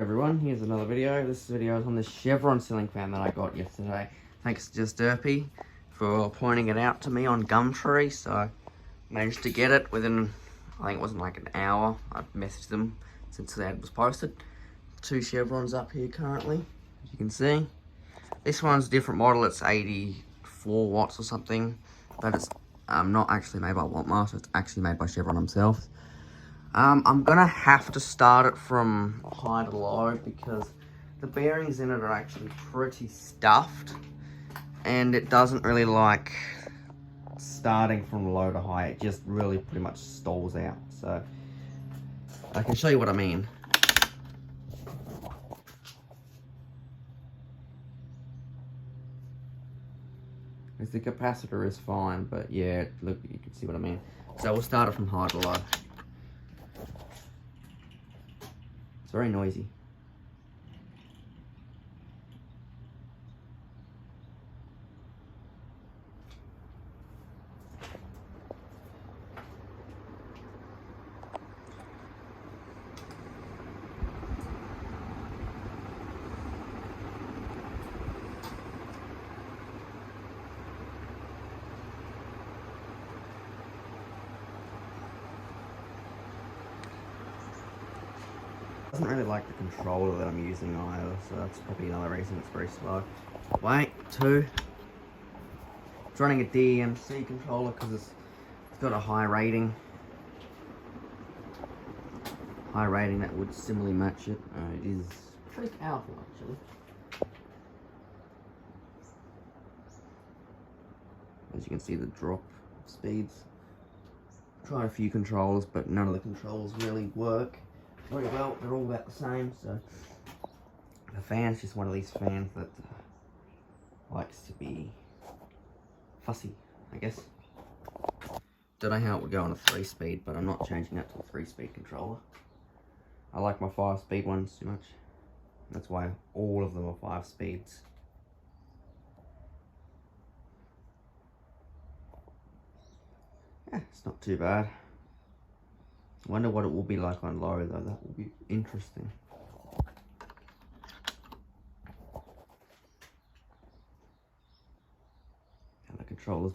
Everyone, here's another video. This video is on the Chevron ceiling fan that I got yesterday. Thanks to Just Derpy for pointing it out to me on Gumtree. So I managed to get it within, I think it wasn't like an hour. I've messaged them since the ad was posted. 2 Chevrons up here currently, as you can see. This one's a different model. It's 84 watts or something, but it's not actually made by Woolworths. It's actually made by Chevron themselves. I'm gonna have to start it from high to low because the bearings in it are actually pretty stuffed and it doesn't really like starting from low to high. It just really pretty much stalls out. So I can show you what I mean. Because the capacitor is fine, but yeah, look, you can see what I mean. So we'll start it from high to low. It's very noisy. Doesn't really like the controller that I'm using either, so that's probably another reason it's very slow. Wait, 2. It's running a DMC controller because it's got a high rating. High rating that would similarly match it. It is pretty powerful actually. As you can see, the drop of speeds. Tried a few controllers, but none of the controls really work very well. They're all about the same. So the fan's just one of these fans that likes to be fussy, I guess. Don't know how it would go on a 3-speed, but I'm not changing that to a 3-speed controller. I like my 5-speed ones too much. That's why all of them are 5 speeds. Yeah, it's not too bad. I wonder what it will be like on low though. That will be interesting. And the controller's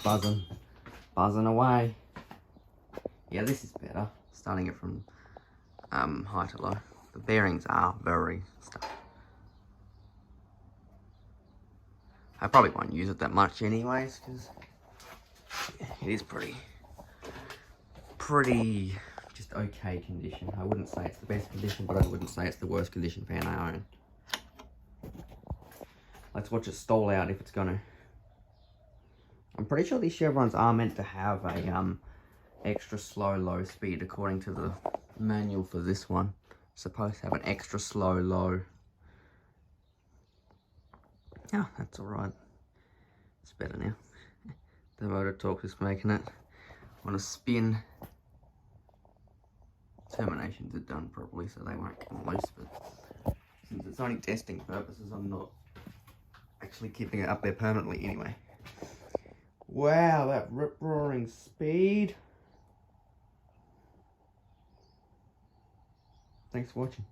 buzzing away. Yeah, this is better. Starting it from high to low. The bearings are very stuffed. I probably won't use it that much anyways, because it is pretty just okay condition. I wouldn't say it's the best condition, but I wouldn't say it's the worst condition fan I own. Let's watch it stall out if it's gonna. I'm pretty sure these Chevrons are meant to have a extra slow low speed according to the manual for this one. It's supposed to have an extra slow low. Yeah, that's alright. It's better now. The motor torque is making it on a spin. Terminations are done properly so they won't come loose, but since it's only testing purposes, I'm not actually keeping it up there permanently anyway. Wow, that rip-roaring speed. Thanks for watching.